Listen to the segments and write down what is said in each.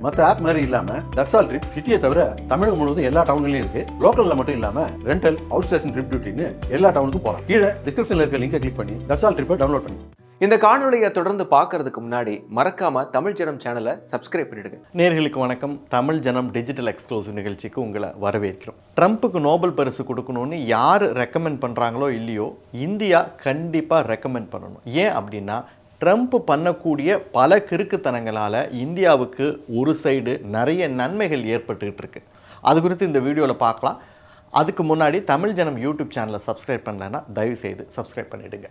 மற்ற ஆப் மாதிரி இல்லாம தட்சால் ட்ரிப் சிட்டியை தவிர தமிழகம் முழுவதும் எல்லா டவுன்லயும் இருக்கு. லோக்கல்ல மட்டும் இல்லாம ரெண்டல், அவுட் ஸ்டேஷன் ட்ரிப் டியூட்டின்னு எல்லா டவுனுக்கும் போகலாம். கீழே டிஸ்கிரிப்ஷன்ல இருக்க லிங்கை கிளிக் பண்ணி தட்சால் ட்ரிப்பை டவுன்லோட் பண்ணி இந்த காணொலியை தொடர்ந்து பார்க்கறதுக்கு முன்னாடி மறக்காம தமிழ் ஜனம் சேனலை சப்ஸ்கிரைப் பண்ணிடுங்க. நேர்களுக்கு வணக்கம். தமிழ் ஜனம் டிஜிட்டல் எக்ஸ்க்ளூசிவ் நிகழ்ச்சிக்கு உங்களை வரவேற்கிறோம். ட்ரம்ப்புக்கு நோபல் பரிசு கொடுக்கணும்னு யார் ரெக்கமெண்ட் பண்ணுறாங்களோ இல்லையோ, இந்தியா கண்டிப்பாக ரெக்கமெண்ட் பண்ணணும். ஏன் அப்படின்னா, ட்ரம்ப் பண்ணக்கூடிய பல கிறுக்குத்தனங்களால் இந்தியாவுக்கு ஒரு சைடு நிறைய நன்மைகள் ஏற்பட்டுக்கிட்டு இருக்கு. அது குறித்து இந்த வீடியோவில் பார்க்கலாம். அதுக்கு முன்னாடி தமிழ் ஜனம் யூடியூப் சேனலை சப்ஸ்கிரைப் பண்ணலைன்னா தயவுசெய்து சப்ஸ்கிரைப் பண்ணிவிடுங்க.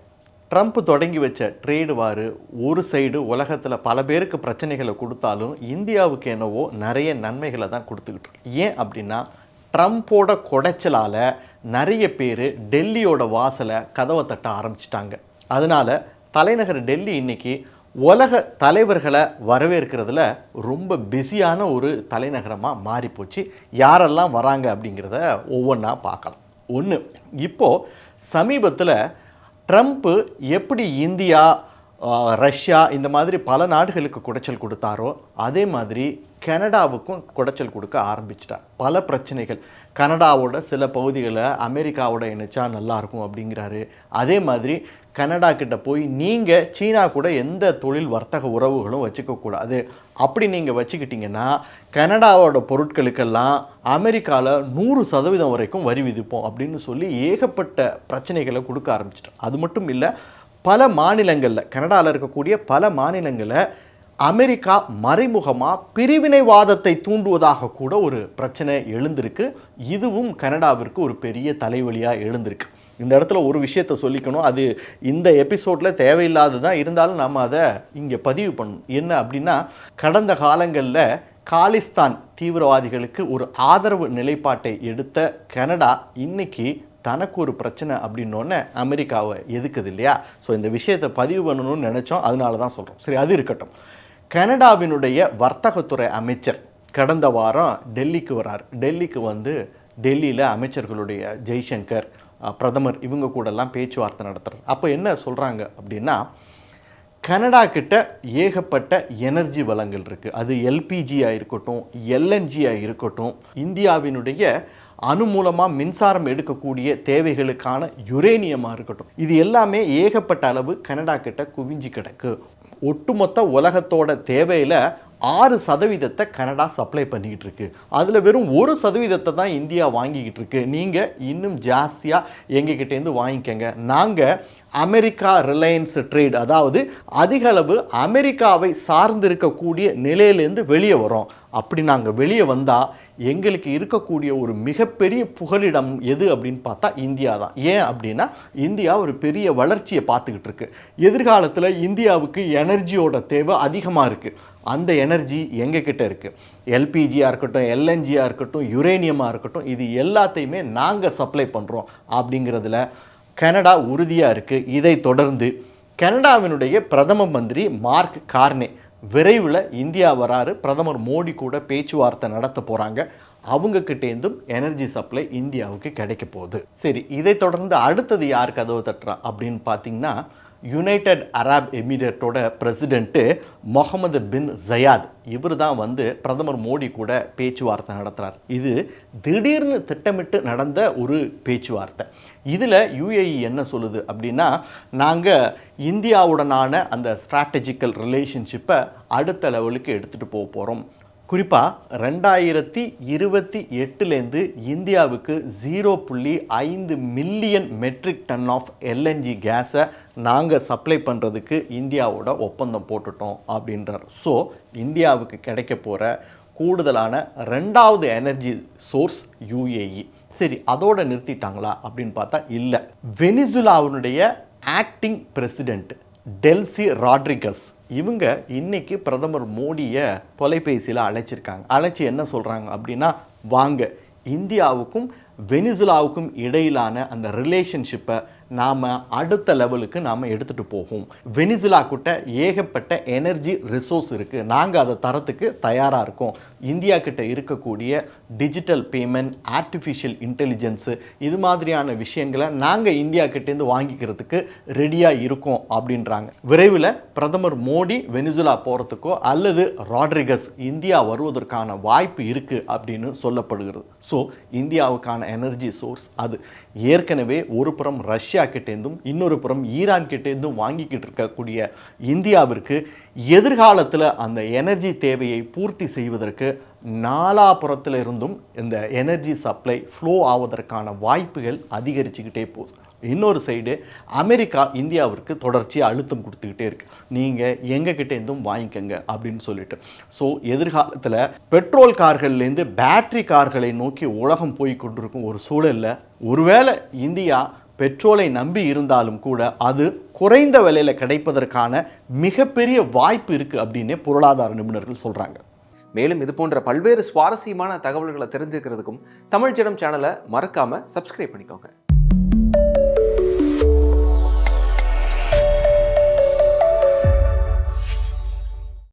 ட்ரம்ப் தொடங்கி வச்ச ட்ரேடு வார் ஒரு சைடு உலகத்தில் பல பேருக்கு பிரச்சனைகளை கொடுத்தாலும் இந்தியாவுக்கு என்னவோ நிறைய நன்மைகளை தான் கொடுத்துக்கிட்டு இருக்கு. ஏன் அப்படின்னா, ட்ரம்ப்போட குடைச்சலால் நிறைய பேர் டெல்லியோட வாசலை கதவை தட்ட ஆரம்பிச்சிட்டாங்க. அதனால் தலைநகர் டெல்லி இன்னைக்கு உலக தலைவர்களை வரவேற்கிறதுல ரொம்ப பிஸியான ஒரு தலைநகரமாக மாறிப்போச்சு. யாரெல்லாம் வராங்க அப்படிங்கிறத ஒவ்வொன்றா பார்க்கலாம். ஒன்று, இப்போது சமீபத்தில் ட்ரம்ப்பு எப்படி இந்தியா, ரஷ்யா இந்த மாதிரி பல நாடுகளுக்கு குடைச்சல் கொடுத்தாரோ அதே மாதிரி கனடாவுக்கும் குடைச்சல் கொடுக்க ஆரம்பிச்சிட்டார். பல பிரச்சனைகள், கனடாவோட சில பகுதிகளை அமெரிக்காவோட இணைச்சா நல்லாயிருக்கும் அப்படிங்கிறாரு. அதே மாதிரி கனடா கிட்ட போய் நீங்கள் சீனா கூட எந்த தொழில் வர்த்தக உறவுகளும் வச்சுக்கக்கூடாது, அப்படி நீங்கள் வச்சுக்கிட்டிங்கன்னா கனடாவோட பொருட்களுக்கெல்லாம் அமெரிக்காவில் 100% வரைக்கும் வரி விதிப்போம் அப்படின்னு சொல்லி ஏகப்பட்ட பிரச்சனைகளை கொடுக்க ஆரம்பிச்சிட்டோம். அது மட்டும் இல்லை, பல மாநிலங்களில், கனடாவில் இருக்கக்கூடிய பல மாநிலங்களில் அமெரிக்கா மறைமுகமாக பிரிவினைவாதத்தை தூண்டுவதாக கூட ஒரு பிரச்சனை எழுந்திருக்கு. இதுவும் கனடாவிற்கு ஒரு பெரிய தலைவலியாக எழுந்திருக்கு. இந்த இடத்துல ஒரு விஷயத்தை சொல்லிக்கணும், அது இந்த எபிசோடில் தேவையில்லாது தான், இருந்தாலும் நம்ம அதை இங்கே பதிவு பண்ணணும். என்ன அப்படின்னா, கடந்த காலங்களில் காலிஸ்தான் தீவிரவாதிகளுக்கு ஒரு ஆதரவு நிலைப்பாட்டை எடுத்த கனடா இன்னைக்கு தனக்கு ஒரு பிரச்சனை அப்படின்னோடனே அமெரிக்காவை எதுக்குது இல்லையா? ஸோ இந்த விஷயத்தை பதிவு பண்ணணும்னு நினச்சோம், அதனால தான் சொல்கிறோம். சரி, அது இருக்கட்டும். கனடாவினுடைய வர்த்தகத்துறை அமைச்சர் கடந்த வாரம் டெல்லிக்கு வரார். டெல்லிக்கு வந்து டெல்லியில் அமைச்சர்களுடைய ஜெய்சங்கர், பிரதமர் இவங்க கூடலாம் பேச்சுவார்த்தை நடத்துகிறார். அப்போ என்ன சொல்கிறாங்க அப்படின்னா, கனடா கிட்ட ஏகப்பட்ட எனர்ஜி வளங்கள் இருக்குது. அது எல்பிஜியாக இருக்கட்டும், எல்என்ஜியாக இருக்கட்டும், இந்தியாவினுடைய அணு மூலமாக மின்சாரம் எடுக்கக்கூடிய தேவைகளுக்கான யுரேனியமாக இருக்கட்டும், இது எல்லாமே ஏகப்பட்ட அளவு கனடா கிட்ட குவிஞ்சு கிடக்கு. ஒட்டுமொத்த உலகத்தோட தேவையில் 6% கனடா சப்ளை பண்ணிக்கிட்டு இருக்கு. அதில் வெறும் 1% தான் இந்தியா வாங்கிக்கிட்டு இருக்கு. நீங்கள் இன்னும் ஜாஸ்தியாக எங்ககிட்டேருந்து வாங்கிக்கங்க. நாங்கள் அமெரிக்கா ரிலையன்ஸ் ட்ரேட், அதாவது அதிக அளவு அமெரிக்காவை சார்ந்திருக்கக்கூடிய நிலையிலேருந்து வெளியே வரோம். அப்படி நாங்கள் வெளியே வந்தால் எங்களுக்கு இருக்கக்கூடிய ஒரு மிகப்பெரிய புகலிடம் எது அப்படின்னு பார்த்தா இந்தியா தான். ஏன் அப்படின்னா, இந்தியா ஒரு பெரிய வளர்ச்சியை பார்த்துக்கிட்டு இருக்கு. எதிர்காலத்தில் இந்தியாவுக்கு எனர்ஜியோட தேவை அதிகமாக இருக்குது. அந்த எனர்ஜி எங்ககிட்ட இருக்குது. எல்பிஜியாக இருக்கட்டும், எல்என்ஜியாக இருக்கட்டும், யுரேனியமாக இருக்கட்டும், இது எல்லாத்தையுமே நாங்கள் சப்ளை பண்ணுறோம் அப்படிங்கிறதுல கனடா உறுதியாக இருக்குது. இதை தொடர்ந்து கனடாவினுடைய பிரதம மந்திரி மார்க் கார்னே விரைவில் இந்தியா வராரு. பிரதமர் மோடி கூட பேச்சுவார்த்தை நடத்த போகிறாங்க. அவங்கக்கிட்டேருந்தும் எனர்ஜி சப்ளை இந்தியாவுக்கு கிடைக்க போகுது. சரி, இதை தொடர்ந்து அடுத்தது யார் கதவு தட்டுறா அப்படின்னு பார்த்தீங்கன்னா, யுனைடெட் அரப் எமிரேட்டோட பிரசிடென்ட்டு முகமது பின் ஜயாத், இவர் தான் வந்து பிரதமர் மோடி கூட பேச்சுவார்த்தை நடத்துகிறார். இது திடீர்னு திட்டமிட்டு நடந்த ஒரு பேச்சுவார்த்தை. இதில் யுஏஇ என்ன சொல்லுது அப்படின்னா, நாங்கள் இந்தியாவுடனான அந்த ஸ்ட்ராட்டஜிக்கல் ரிலேஷன்ஷிப்பை அடுத்த லெவலுக்கு எடுத்துகிட்டு போக போகிறோம். குறிப்பாக 2028 இந்தியாவுக்கு 0.5 million metric ton of LNG கேஸை நாங்கள் சப்ளை பண்ணுறதுக்கு இந்தியாவோட ஒப்பந்தம் போட்டுட்டோம் அப்படின்றார். ஸோ இந்தியாவுக்கு கிடைக்க போகிற கூடுதலான 2வது எனர்ஜி சோர்ஸ் யுஏஇ. சரி, அதோடு நிறுத்திட்டாங்களா அப்படின்னு பார்த்தா இல்லை. வெனிசுலாவினுடைய ஆக்டிங் பிரசிடெண்ட் டெல்சி ராட்ரிகஸ், இவங்க இன்னைக்கு பிரதமர் மோடியை தொலைபேசியில் அழைச்சிருக்காங்க. அழைச்சி என்ன சொல்கிறாங்க அப்படின்னா, வாங்க இந்தியாவுக்கும் வெனிசுலாவுக்கும் இடையிலான அந்த ரிலேஷன்ஷிப்பை நாம் அடுத்த லெவலுக்கு நாம் எடுத்துகிட்டு போகும். வெனிசுலா கிட்ட ஏகப்பட்ட எனர்ஜி ரிசோர்ஸ் இருக்குது, நாங்கள் அதை தரத்துக்கு தயாராக இருக்கோம். இந்தியா கிட்ட இருக்கக்கூடிய டிஜிட்டல் பேமெண்ட், ஆர்டிஃபிஷியல் இன்டெலிஜென்ஸு, இது மாதிரியான விஷயங்களை நாங்கள் இந்தியா கிட்டேருந்து வாங்கிக்கிறதுக்கு ரெடியாக இருக்கோம் அப்படின்றாங்க. விரைவில் பிரதமர் மோடி வெனிசுலா போகிறதுக்கோ அல்லது ராட்ரிகஸ் இந்தியா வருவதற்கான வாய்ப்பு இருக்குது அப்படின்னு சொல்லப்படுகிறது. ஸோ இந்தியாவுக்கான எனர்ஜி சோர்ஸ் அது ஏற்கனவே ஒரு புறம் ரஷ்யா கிட்டேருந்தும் இன்னொரு புறம் ஈரான் கிட்டேருந்தும் வாங்கிக்கிட்டு இருக்கக்கூடிய இந்தியாவிற்கு எதிர்காலத்தில் அந்த எனர்ஜி தேவையை பூர்த்தி செய்வதற்கு நாலாபுறத்தில் இருந்தும் இந்த எனர்ஜி சப்ளை ஃப்ளோ ஆவதற்கான வாய்ப்புகள் அதிகரிச்சுக்கிட்டே போகுது. இன்னொரு சைடு அமெரிக்கா இந்தியாவிற்கு தொடர்ச்சியாக அழுத்தம் கொடுத்துக்கிட்டே இருக்கு, நீங்கள் எங்ககிட்ட இருந்தும் வாங்கிக்கங்க அப்படின்னு சொல்லிட்டு. ஸோ எதிர்காலத்தில் பெட்ரோல் கார்கள்லேருந்து பேட்டரி கார்களை நோக்கி உலகம் போய் கொண்டிருக்கும் ஒரு சூழலில் ஒருவேளை இந்தியா பெட்ரோலை நம்பி இருந்தாலும் கூட அது குறைந்த விலையில் கிடைப்பதற்கான மிகப்பெரிய வாய்ப்பு இருக்குது அப்படின்னு பொருளாதார நிபுணர்கள் சொல்கிறாங்க. மேலும் இது போன்ற பல்வேறு சுவாரஸ்யமான தகவல்களை தெரிஞ்சுக்கிறதுக்கும் தமிழ் ஜனம் சேனலை மறக்காம சப்ஸ்கிரைப் பண்ணிக்கோங்க.